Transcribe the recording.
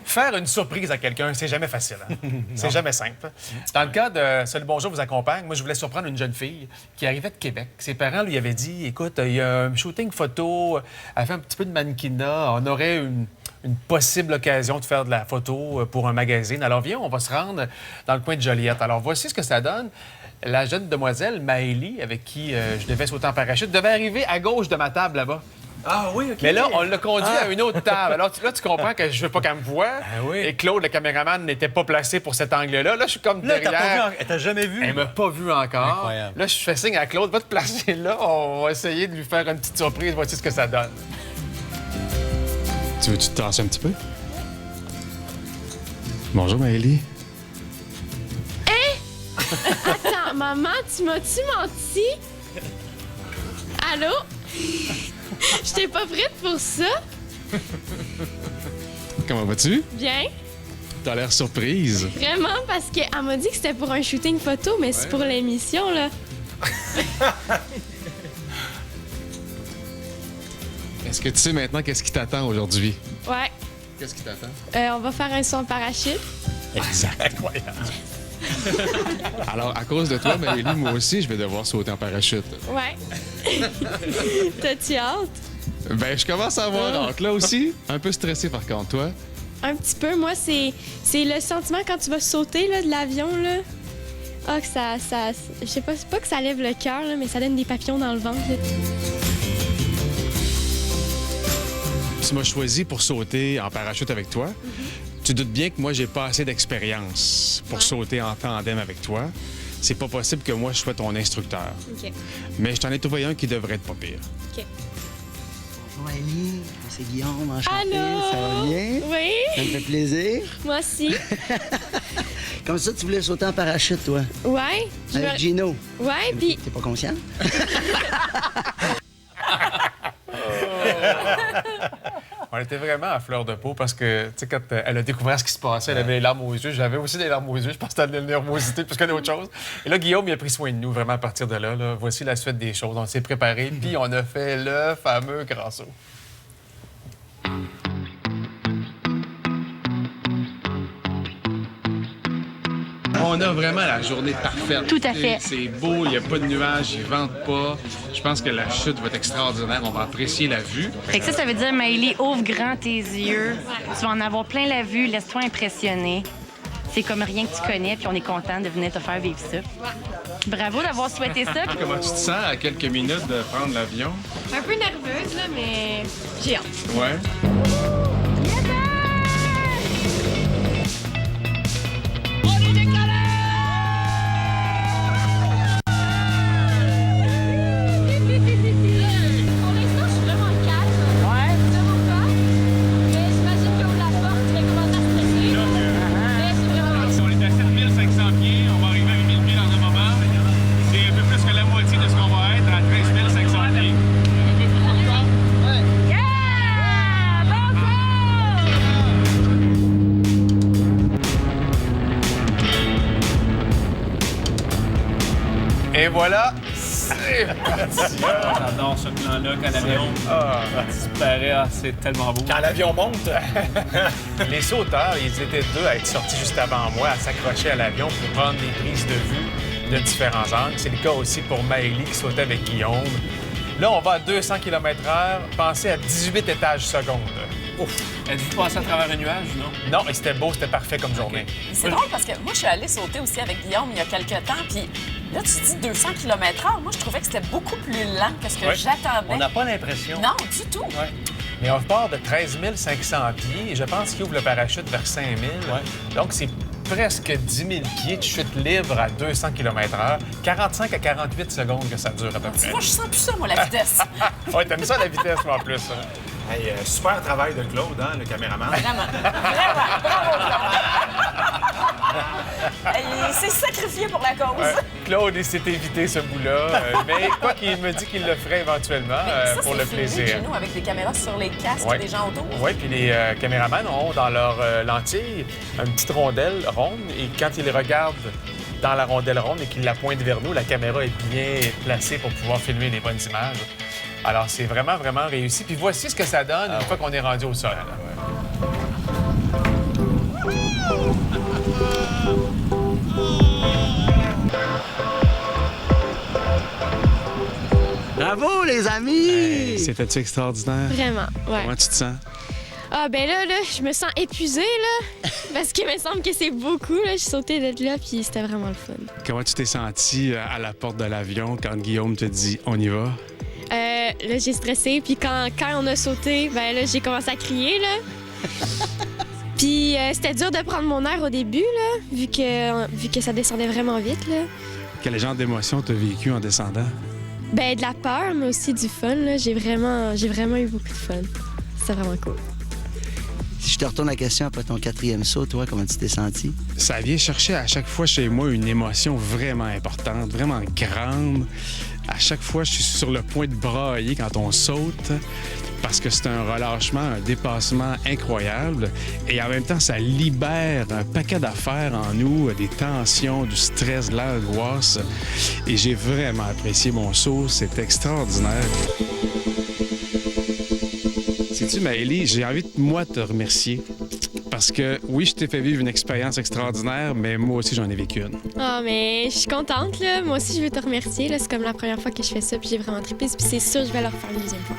Faire une surprise à quelqu'un, c'est jamais facile. Hein? C'est jamais simple. Dans le cas de Salut Bonjour vous accompagne, moi, je voulais surprendre une jeune fille qui arrivait de Québec. Ses parents lui avaient dit, écoute, il y a un shooting photo, elle fait un petit peu de mannequinat, on aurait une possible occasion de faire de la photo pour un magazine. Alors viens, on va se rendre dans le coin de Joliette. Alors voici ce que ça donne. La jeune demoiselle, Maëlie, avec qui je devais sauter en parachute, devait arriver à gauche de ma table là-bas. Ah oui, OK. Mais là, on l'a conduit à une autre table. Alors là, tu comprends que je veux pas qu'elle me voie. Ah oui. Et Claude, le caméraman, n'était pas placé pour cet angle-là. Là, je suis comme Là, derrière. elle t'a jamais vu? Elle m'a pas vu encore. Incroyable. Là, je fais signe à Claude, va te placer là. On va essayer de lui faire une petite surprise. Voici ce que ça donne. Tu veux-tu te tasser un petit peu? Bonjour, Maëlie. Attends, maman, tu m'as-tu menti? Allô? J'étais pas prête pour ça. Comment vas-tu? Bien. T'as l'air surprise. Vraiment, parce qu'elle m'a dit que c'était pour un shooting photo, mais c'est pour l'émission, là. Est-ce que tu sais maintenant qu'est-ce qui t'attend aujourd'hui? Ouais. Qu'est-ce qui t'attend? On va faire un saut en parachute. Exact. Incroyable. Alors, à cause de toi, Maëlie, moi aussi, je vais devoir sauter en parachute. Ouais. T'as-tu hâte? Ben, je commence à avoir hâte. Là aussi, un peu stressé par contre, toi. Un petit peu. Moi, c'est le sentiment quand tu vas sauter là, de l'avion, là. Ah, que ça je sais pas, c'est pas que ça lève le cœur, là, mais ça donne des papillons dans le ventre, là. Tu m'as choisi pour sauter en parachute avec toi. Tu doutes bien que moi, j'ai pas assez d'expérience pour sauter en tandem avec toi. C'est pas possible que moi, je sois ton instructeur. OK. Mais je t'en ai trouvé un qui devrait être pas pire. OK. Bonjour Ellie, c'est Guillaume, enchanté, Allô? ça va bien? Oui, Ça me fait plaisir. moi aussi. Comme ça, tu voulais sauter en parachute, toi, Ouais. avec Gino. Ouais, puis T'es pas conscient? On était vraiment à fleur de peau parce que, tu sais, quand elle a découvert ce qui se passait, elle avait les larmes aux yeux. J'avais aussi des larmes aux yeux. Je pense que c'était de la nervosité plus que d'autres choses. Et là, Guillaume, il a pris soin de nous, vraiment, à partir de là. Voici la suite des choses. On s'est préparé, puis on a fait le fameux grand saut. On a vraiment la journée parfaite. Tout à fait. C'est beau, il n'y a pas de nuages, il ne vente pas. Je pense que la chute va être extraordinaire. On va apprécier la vue. Fait que ça veut dire, Maëlie, ouvre grand tes yeux. Tu vas en avoir plein la vue, laisse-toi impressionner. C'est comme rien que tu connais, puis on est content de venir te faire vivre ça. Bravo d'avoir souhaité ça. puis Comment tu te sens à quelques minutes de prendre l'avion? un peu nerveuse, là, mais j'ai hâte. Ouais. Pour l'instant, je suis vraiment calme. Ouais. Vraiment pas. Mais j'imagine que la porte, je vais commencer à stresser. Mais c'est vraiment Si on est à 7500 pieds, on va arriver à 8000 pieds dans un moment. C'est un peu plus que la moitié de ce qu'on va être à 13 500 pieds. Et voilà, c'est parti. J'adore ce plan-là, quand l'avion disparaît. Ah, c'est tellement beau. Quand l'avion monte, les sauteurs, ils étaient deux à être sortis juste avant moi, à s'accrocher à l'avion pour prendre des prises de vue de différents angles. C'est le cas aussi pour Maëlie qui sautait avec Guillaume. Là, on va à 200 km/h, pensez à 18 étages secondes. Ouf! Êtes-vous passé à travers un nuage, non? Non, et c'était beau, c'était parfait comme journée. C'est drôle parce que moi, je suis allée sauter aussi avec Guillaume il y a quelques temps, puis là, tu dis 200 km/h. Moi, je trouvais que c'était beaucoup plus lent que ce que Ouais. j'attendais. On n'a pas l'impression. Non, du tout. Ouais. Mais on part de 13 500 pieds et je pense qu'il ouvre le parachute vers 5 000. Donc, c'est presque 10 000 pieds de chute libre à 200 km/h. 45 à 48 secondes que ça dure à peu Tu près. vois, je sens plus ça, moi, la vitesse. Ouais, t'aimes ça la vitesse, moi, en plus. Hein? Hey, super travail de Claude, hein, le caméraman. Vraiment. Vraiment. Bravo. Il s'est sacrifié pour la cause. Ouais. Claude, il s'est évité ce bout-là. Mais quoi qu'il me dit qu'il le ferait éventuellement Ça, pour c'est le filmé plaisir. chez nous avec des caméras sur les casques Ouais. des gens autour. Oui, puis les caméramans ont dans leur lentille une petite rondelle ronde et quand ils regardent dans la rondelle ronde et qu'ils la pointent vers nous, la caméra est bien placée pour pouvoir filmer les bonnes images. Alors, c'est vraiment, vraiment réussi. Puis voici ce que ça donne une fois qu'on est rendu au sol. Bravo, les amis! Hey, c'était-tu extraordinaire? Vraiment, ouais. Comment tu te sens? Ah, ben là, je me sens épuisée, là. Parce qu'il me semble que c'est beaucoup, là. Je suis sautée d'être là, puis c'était vraiment le fun. Comment tu t'es senti à la porte de l'avion quand Guillaume te dit « on y va » ? Là, j'ai stressé, puis quand on a sauté, ben là, j'ai commencé à crier, là. Puis c'était dur de prendre mon air au début, là, vu que ça descendait vraiment vite, là. Quel genre d'émotion t'as vécu en descendant? Ben de la peur, mais aussi du fun, là. J'ai vraiment eu beaucoup de fun. C'était vraiment cool. Si je te retourne la question après ton 4e saut, toi, comment tu t'es senti? Ça vient chercher à chaque fois chez moi une émotion vraiment importante, vraiment grande. À chaque fois, je suis sur le point de brailler quand on saute parce que c'est un relâchement, un dépassement incroyable. Et en même temps, ça libère un paquet d'affaires en nous, des tensions, du stress, de l'angoisse. Et j'ai vraiment apprécié mon saut. C'est extraordinaire. Sais-tu, Maëlie, j'ai envie de, moi, te remercier. Parce que, oui, je t'ai fait vivre une expérience extraordinaire, mais moi aussi, j'en ai vécu une. Ah, mais je suis contente, là. Moi aussi, je veux te remercier, là. C'est comme la première fois que je fais ça, puis j'ai vraiment trippé. Puis c'est sûr, je vais le refaire une deuxième fois.